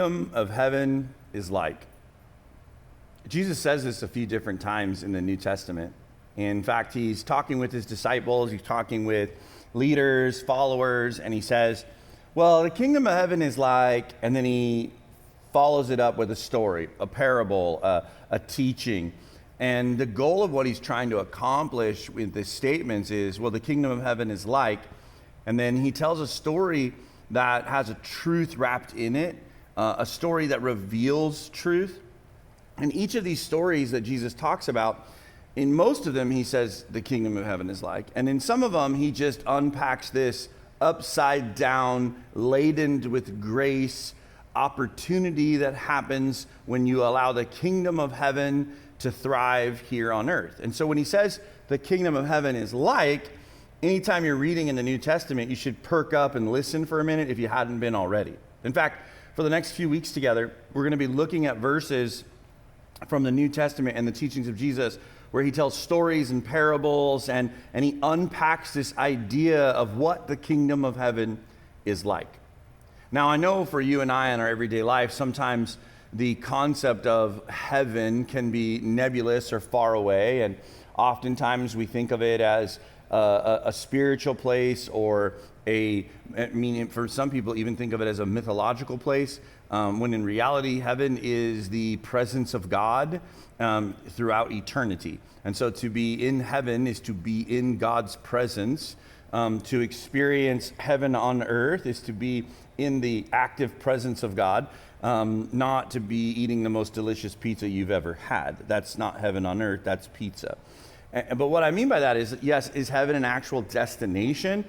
kingdom of heaven is like. Jesus says this a few different times in the New Testament. In fact, he's talking with his disciples, he's talking with leaders, followers, and he says, well, the kingdom of heaven is like, and then he follows it up with a story, a parable, a teaching. And the goal of what he's trying to accomplish with these statements is, well, the kingdom of heaven is like, and then he tells a story that has a truth wrapped in it, a story that reveals truth. And each of these stories that Jesus talks about, in most of them, he says the kingdom of heaven is like. And in some of them, he just unpacks this upside down, laden with grace, opportunity that happens when you allow the kingdom of heaven to thrive here on earth. And so when he says the kingdom of heaven is like, anytime you're reading in the New Testament, you should perk up and listen for a minute if you hadn't been already. In fact, for the next few weeks together, we're going to be looking at verses from the New Testament and the teachings of Jesus where he tells stories and parables and he unpacks this idea of what the kingdom of heaven is like. Now, I know for you and I in our everyday life, sometimes the concept of heaven can be nebulous or far away, and oftentimes we think of it as a spiritual place, or for some people even think of it as a mythological place, when in reality, heaven is the presence of God throughout eternity. And so to be in heaven is to be in God's presence. To experience heaven on earth is to be in the active presence of God, not to be eating the most delicious pizza you've ever had. That's not heaven on earth, that's pizza. But what I mean by that is, yes, is heaven an actual destination?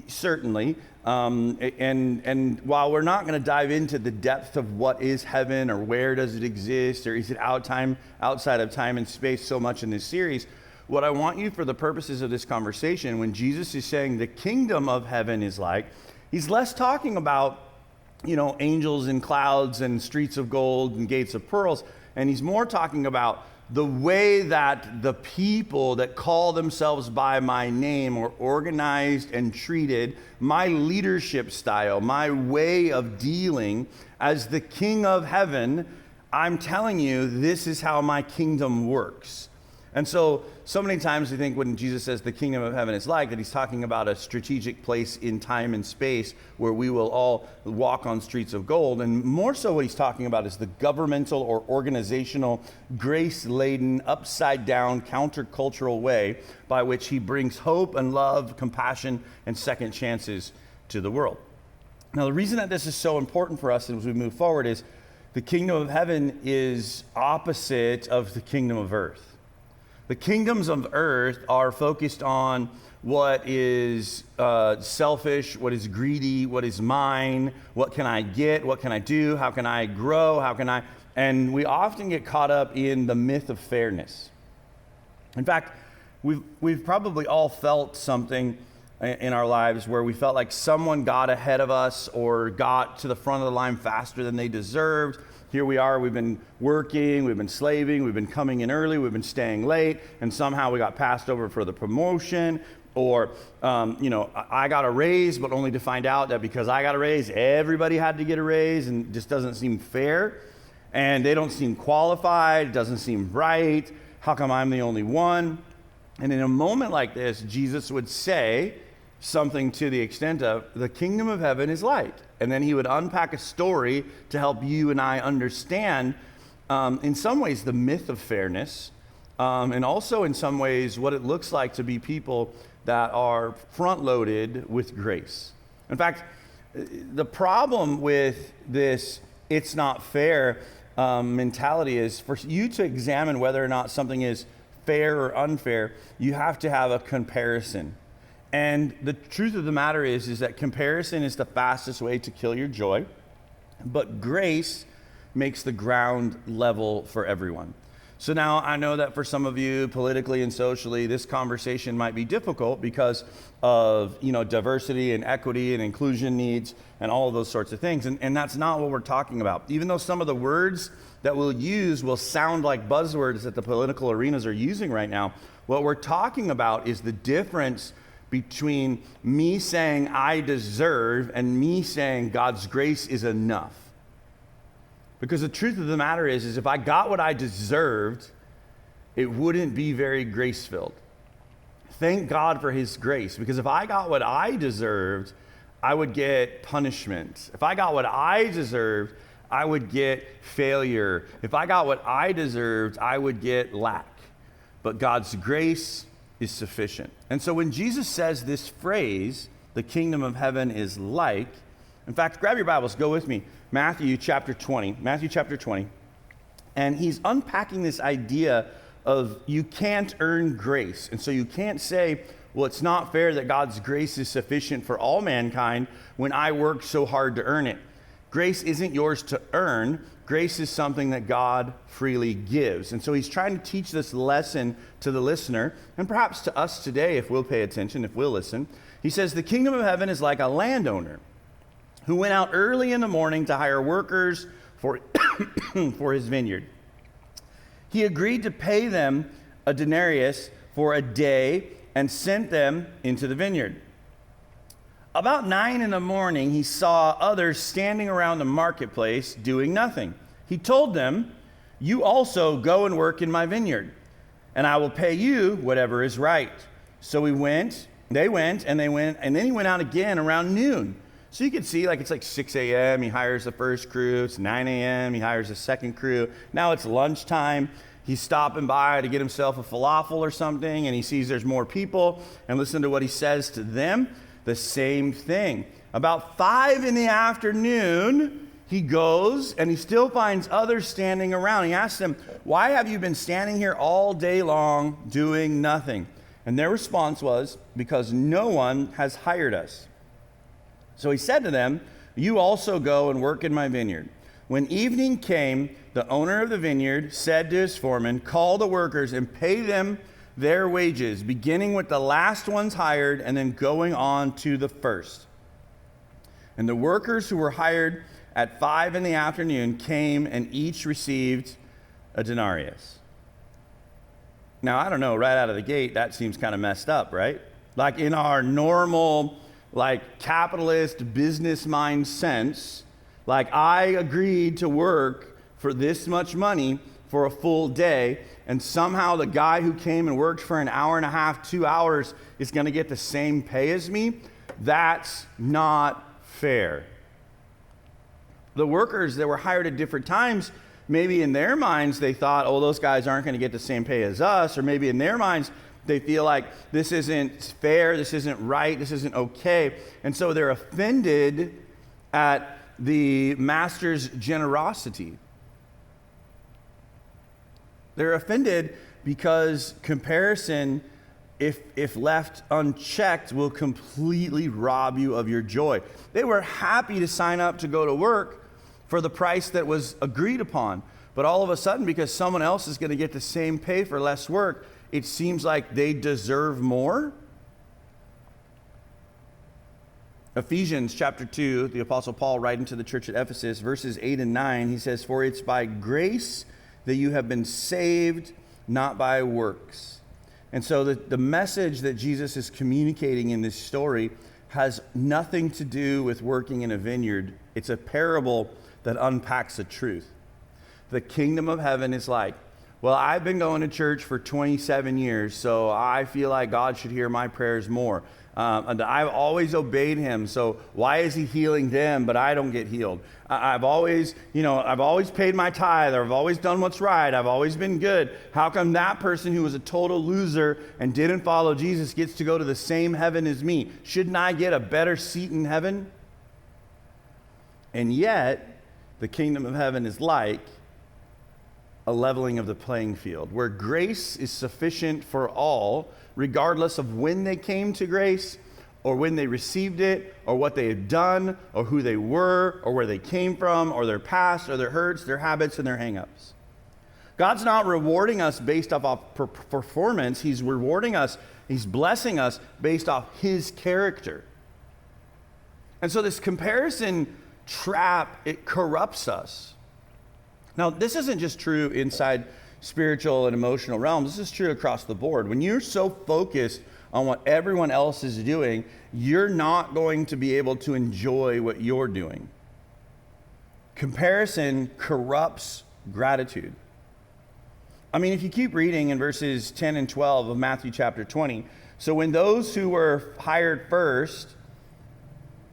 Certainly. And while we're not going to dive into the depth of what is heaven or where does it exist or is it outside of time and space so much in this series, what I want you for the purposes of this conversation, when Jesus is saying the kingdom of heaven is like, he's less talking about, angels and clouds and streets of gold and gates of pearls, and he's more talking about the way that the people that call themselves by my name are organized and treated, my leadership style, my way of dealing as the king of heaven. I'm telling you, this is how my kingdom works. And so many times we think when Jesus says the kingdom of heaven is like, that he's talking about a strategic place in time and space where we will all walk on streets of gold. And more so what he's talking about is the governmental or organizational, grace-laden, upside-down, countercultural way by which he brings hope and love, compassion, and second chances to the world. Now, the reason that this is so important for us as we move forward is the kingdom of heaven is opposite of the kingdom of earth. The kingdoms of earth are focused on what is selfish, what is greedy, what is mine, what can I get, what can I do, how can I grow, and we often get caught up in the myth of fairness. In fact, we've probably all felt something in our lives where we felt like someone got ahead of us or got to the front of the line faster than they deserved. Here we are, we've been working, we've been slaving, we've been coming in early, we've been staying late, and somehow we got passed over for the promotion. Or, I got a raise, but only to find out that because I got a raise, everybody had to get a raise, and it just doesn't seem fair. And they don't seem qualified, it doesn't seem right. How come I'm the only one? And in a moment like this, Jesus would say something to the extent of, the kingdom of heaven is like. And then he would unpack a story to help you and I understand, in some ways, the myth of fairness, and also in some ways what it looks like to be people that are front-loaded with grace. In fact, the problem with this "it's not fair" mentality is for you to examine whether or not something is fair or unfair, you have to have a comparison. And the truth of the matter is that comparison is the fastest way to kill your joy, but grace makes the ground level for everyone. So now I know that for some of you, politically and socially, this conversation might be difficult because of diversity and equity and inclusion needs and all of those sorts of things. And that's not what we're talking about. Even though some of the words that we'll use will sound like buzzwords that the political arenas are using right now, what we're talking about is the difference between me saying I deserve and me saying God's grace is enough. Because the truth of the matter is if I got what I deserved, it wouldn't be very grace-filled. Thank God for his grace, because if I got what I deserved, I would get punishment. If I got what I deserved, I would get failure. If I got what I deserved, I would get lack. But God's grace is sufficient. And so when Jesus says this phrase, the kingdom of heaven is like, in fact, grab your Bibles, go with me. Matthew chapter 20. And he's unpacking this idea of you can't earn grace. And so you can't say, well, it's not fair that God's grace is sufficient for all mankind when I worked so hard to earn it. Grace isn't yours to earn. Grace is something that God freely gives. And so he's trying to teach this lesson to the listener, and perhaps to us today if we'll pay attention, if we'll listen. He says, the kingdom of heaven is like a landowner who went out early in the morning to hire workers for, for his vineyard. He agreed to pay them a denarius for a day and sent them into the vineyard. About 9 in the morning, he saw others standing around the marketplace doing nothing. He told them, you also go and work in my vineyard, and I will pay you whatever is right. So they went, and then he went out again around noon. So you can see, it's like 6 a.m., he hires the first crew. It's 9 a.m., he hires the second crew. Now it's lunchtime. He's stopping by to get himself a falafel or something, and he sees there's more people. And listen to what he says to them. The same thing. About 5 in the afternoon, he goes, and he still finds others standing around. He asks them, why have you been standing here all day long doing nothing? And their response was, because no one has hired us. So he said to them, you also go and work in my vineyard. When evening came, the owner of the vineyard said to his foreman, call the workers and pay them their wages, beginning with the last ones hired and then going on to the first. And the workers who were hired at 5 in the afternoon came and each received a denarius. Now, I don't know, right out of the gate, that seems kind of messed up, right? Like in our normal, capitalist business mind sense, I agreed to work for this much money for a full day, and somehow the guy who came and worked for an hour and a half, 2 hours, is going to get the same pay as me. That's not fair. The workers that were hired at different times, maybe in their minds they thought, oh, those guys aren't going to get the same pay as us, or maybe in their minds they feel like this isn't fair, this isn't right, this isn't okay, and so they're offended at the master's generosity. They're offended because comparison, if left unchecked, will completely rob you of your joy. They were happy to sign up to go to work for the price that was agreed upon. But all of a sudden, because someone else is going to get the same pay for less work, it seems like they deserve more. Ephesians chapter 2, the Apostle Paul writing to the church at Ephesus, verses 8 and 9, he says, for it's by grace that you have been saved, not by works. And so the message that Jesus is communicating in this story has nothing to do with working in a vineyard. It's a parable that unpacks the truth. The kingdom of heaven is like, well, I've been going to church for 27 years, so I feel like God should hear my prayers more. And I've always obeyed him, so why is he healing them, but I don't get healed? I've always paid my tithe, or I've always done what's right, I've always been good. How come that person who was a total loser and didn't follow Jesus gets to go to the same heaven as me? Shouldn't I get a better seat in heaven? And yet, the kingdom of heaven is like a leveling of the playing field, where grace is sufficient for all, regardless of when they came to grace, or when they received it, or what they had done, or who they were, or where they came from, or their past, or their hurts, their habits, and their hang-ups. God's not rewarding us based off of performance. He's rewarding us, he's blessing us based off his character. And so this comparison trap, it corrupts us. Now, this isn't just true inside spiritual and emotional realms. This is true across the board. When you're so focused on what everyone else is doing, you're not going to be able to enjoy what you're doing. Comparison corrupts gratitude. I mean, if you keep reading in verses 10 and 12 of Matthew chapter 20, so when those who were hired first,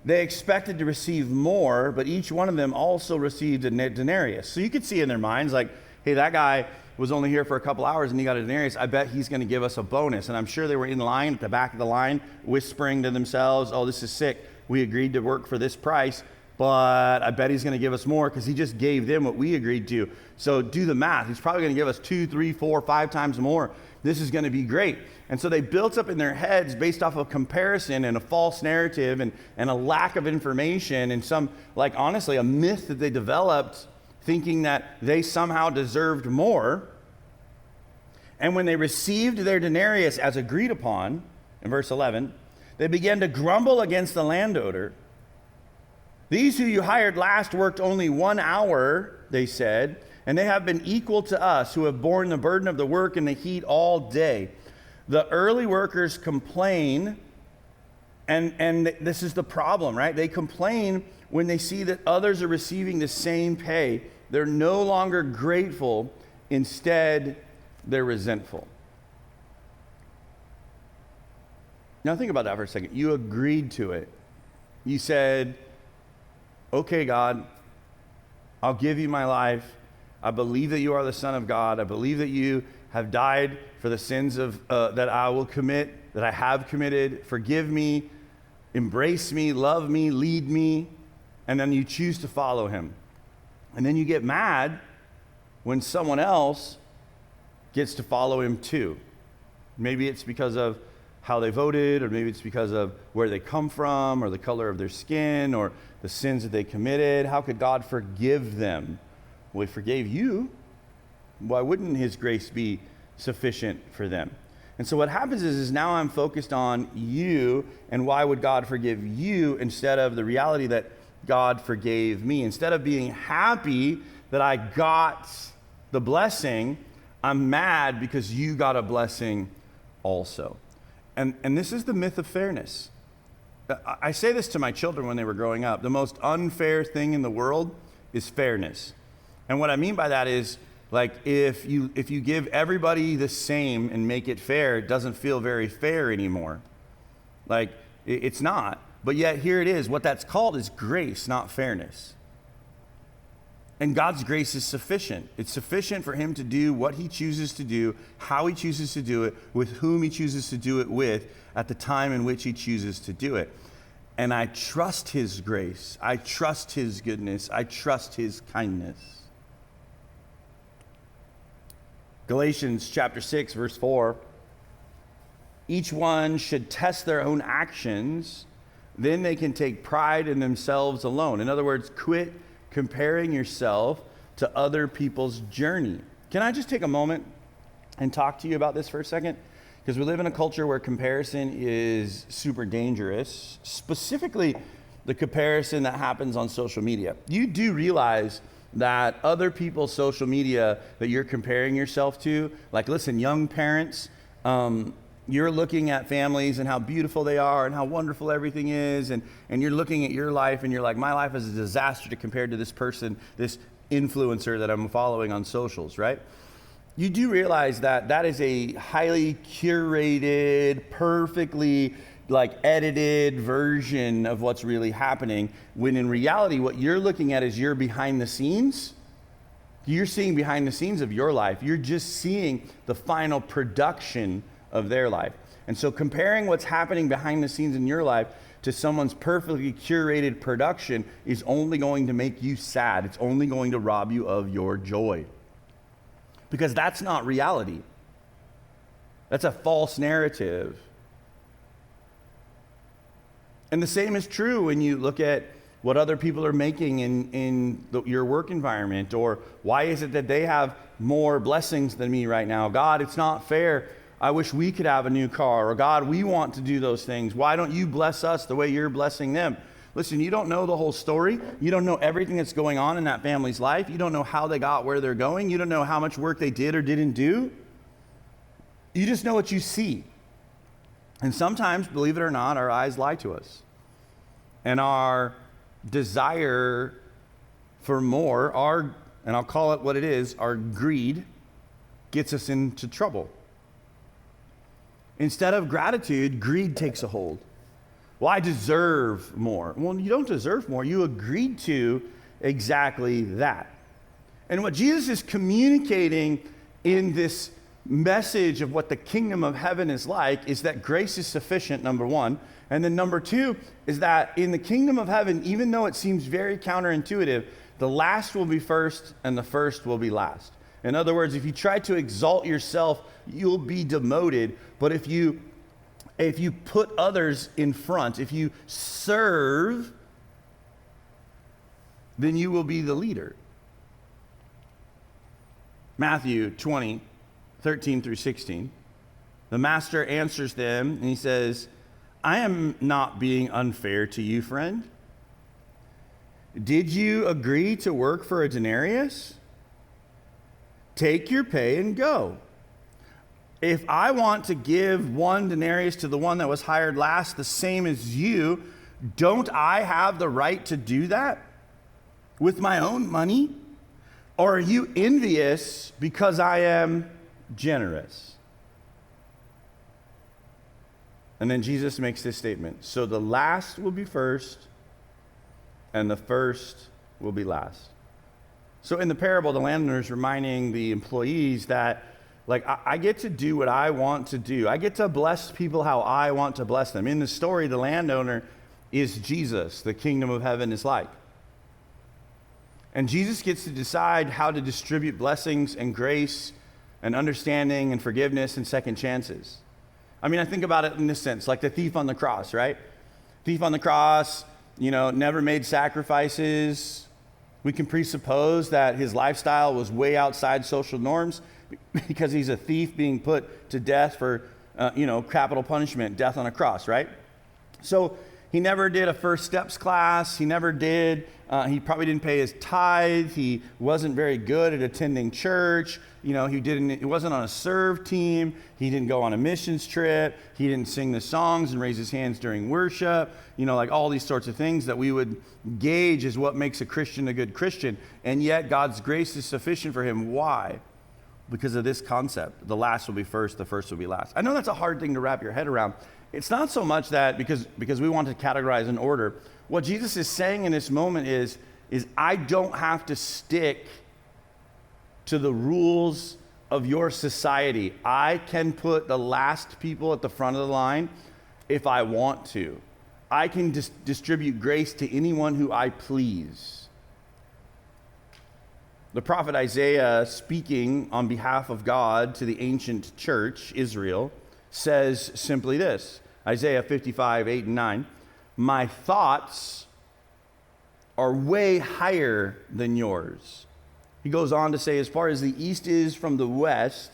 they expected to receive more, but each one of them also received a denarius. So you could see in their minds, like, hey, that guy was only here for a couple hours and he got a denarius. I bet he's going to give us a bonus. And I'm sure they were in line at the back of the line, whispering to themselves, oh, this is sick. We agreed to work for this price, but I bet he's going to give us more because he just gave them what we agreed to. So do the math. He's probably going to give us 2, 3, 4, 5 times more. This is going to be great. And so they built up in their heads based off of comparison and a false narrative and a lack of information and some, like honestly, a myth that they developed thinking that they somehow deserved more. And when they received their denarius as agreed upon, in verse 11, they began to grumble against the landowner. These who you hired last worked only 1 hour, they said, and they have been equal to us who have borne the burden of the work and the heat all day. The early workers complain, and this is the problem, right? They complain when they see that others are receiving the same pay. They're no longer grateful. Instead, they're resentful. Now think about that for a second. You agreed to it. You said, okay, God, I'll give you my life. I believe that you are the Son of God. I believe that you have died for the sins of that I will commit, that I have committed. Forgive me, embrace me, love me, lead me. And then you choose to follow him. And then you get mad when someone else gets to follow him too. Maybe it's because of how they voted, or maybe it's because of where they come from, or the color of their skin, or the sins that they committed. How could God forgive them? Well, he forgave you. Why wouldn't his grace be sufficient for them? And so what happens is now I'm focused on you, and why would God forgive you instead of the reality that God forgave me? Instead of being happy that I got the blessing, I'm mad because you got a blessing also. And this is the myth of fairness. I say this to my children when they were growing up. The most unfair thing in the world is fairness. And what I mean by that is, like, if you give everybody the same and make it fair, it doesn't feel very fair anymore. Like, it's not. But yet here it is. What that's called is grace, not fairness. And God's grace is sufficient. It's sufficient for him to do what he chooses to do, how he chooses to do it, with whom he chooses to do it with, at the time in which he chooses to do it. And I trust his grace. I trust his goodness. I trust his kindness. Galatians chapter 6, verse 4. Each one should test their own actions, then they can take pride in themselves alone. In other words, quit comparing yourself to other people's journey. Can I just take a moment and talk to you about this for a second? Because we live in a culture where comparison is super dangerous, specifically the comparison that happens on social media. You do realize that other people's social media that you're comparing yourself to, like, listen, young parents, you're looking at families and how beautiful they are and how wonderful everything is, and you're looking at your life and you're like, my life is a disaster compared to this person, this influencer that I'm following on socials, right? You do realize that that is a highly curated, perfectly edited version of what's really happening, when in reality what you're looking at is your behind the scenes. You're seeing behind the scenes of your life. You're just seeing the final production of their life. And so comparing what's happening behind the scenes in your life to someone's perfectly curated production is only going to make you sad. It's only going to rob you of your joy. Because that's not reality. That's a false narrative. And the same is true when you look at what other people are making in your work environment, or why is it that they have more blessings than me right now? God, it's not fair. I wish we could have a new car. Or God, we want to do those things. Why don't you bless us the way you're blessing them? Listen, you don't know the whole story. You don't know everything that's going on in that family's life. You don't know how they got where they're going. You don't know how much work they did or didn't do. You just know what you see. And sometimes, believe it or not, our eyes lie to us. And our desire for more, and I'll call it what it is, our greed gets us into trouble. Instead of gratitude, greed takes a hold. Well, I deserve more. Well, you don't deserve more. You agreed to exactly that. And what Jesus is communicating in this message of what the kingdom of heaven is like is that grace is sufficient, number one. And then number two is that in the kingdom of heaven, even though it seems very counterintuitive, the last will be first and the first will be last. In other words, if you try to exalt yourself, you'll be demoted. But if you put others in front, if you serve, then you will be the leader. Matthew 20, 13 through 16. The master answers them and he says, I am not being unfair to you, friend. Did you agree to work for a denarius? Take your pay and go. If I want to give 1 denarius to the one that was hired last, the same as you, don't I have the right to do that with my own money? Or are you envious because I am generous? And then Jesus makes this statement. So the last will be first, and the first will be last. So in the parable, the landowner is reminding the employees that, like, I get to do what I want to do. I get to bless people how I want to bless them. In the story, the landowner is Jesus. The kingdom of heaven is like. And Jesus gets to decide how to distribute blessings and grace and understanding and forgiveness and second chances. I mean, I think about it in this sense, like the thief on the cross, right? Thief on the cross, never made sacrifices. We can presuppose that his lifestyle was way outside social norms because he's a thief being put to death for, capital punishment, death on a cross, right? So he never did a first steps class. He never did. He probably didn't pay his tithe. He wasn't very good at attending church. He wasn't on a serve team. He didn't go on a missions trip. He didn't sing the songs and raise his hands during worship. Like all these sorts of things that we would gauge as what makes a Christian a good Christian. And yet God's grace is sufficient for him. Why? Because of this concept. The last will be first, the first will be last. I know that's a hard thing to wrap your head around. It's not so much that because we want to categorize in order. What Jesus is saying in this moment is I don't have to stick to the rules of your society. I can put the last people at the front of the line if I want to. I can distribute grace to anyone who I please. The prophet Isaiah, speaking on behalf of God to the ancient church, Israel, says simply this, Isaiah 55, 8 and 9, my thoughts are way higher than yours. He goes on to say, as far as the east is from the west,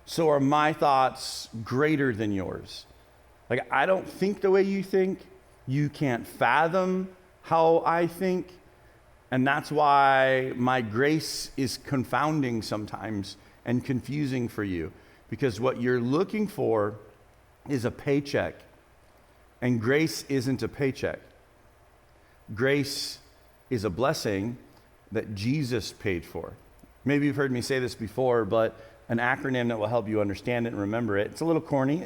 so are my thoughts greater than yours. Like, I don't think the way you think. You can't fathom how I think. And that's why my grace is confounding sometimes and confusing for you. Because what you're looking for is a paycheck. And grace isn't a paycheck. Grace is a blessing that Jesus paid for. Maybe you've heard me say this before, but an acronym that will help you understand it and remember it. It's a little corny,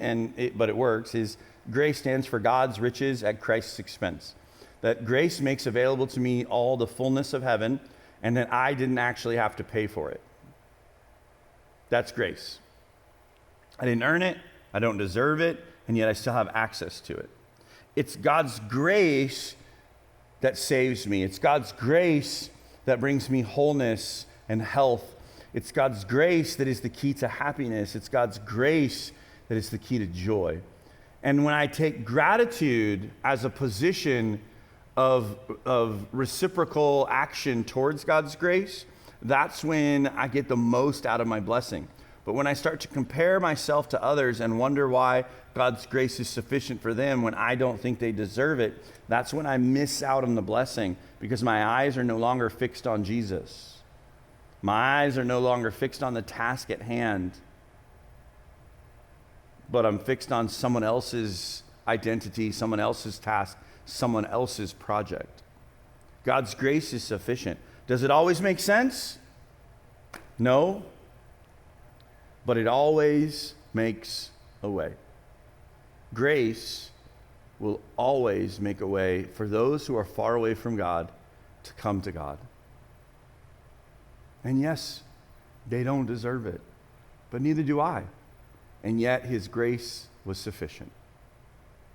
but it works, is GRACE stands for God's riches at Christ's expense. That grace makes available to me all the fullness of heaven, and that I didn't actually have to pay for it. That's grace. I didn't earn it, I don't deserve it, and yet I still have access to it. It's God's grace that saves me. It's God's grace that brings me wholeness and health. It's God's grace that is the key to happiness. It's God's grace that is the key to joy. And when I take gratitude as a position of reciprocal action towards God's grace, that's when I get the most out of my blessing. But when I start to compare myself to others and wonder why God's grace is sufficient for them when I don't think they deserve it, that's when I miss out on the blessing, because my eyes are no longer fixed on Jesus. My eyes are no longer fixed on the task at hand, but I'm fixed on someone else's identity, someone else's task, someone else's project. God's grace is sufficient. Does it always make sense? No. But it always makes a way. Grace will always make a way for those who are far away from God to come to God. And yes, they don't deserve it, but neither do I. And yet his grace was sufficient.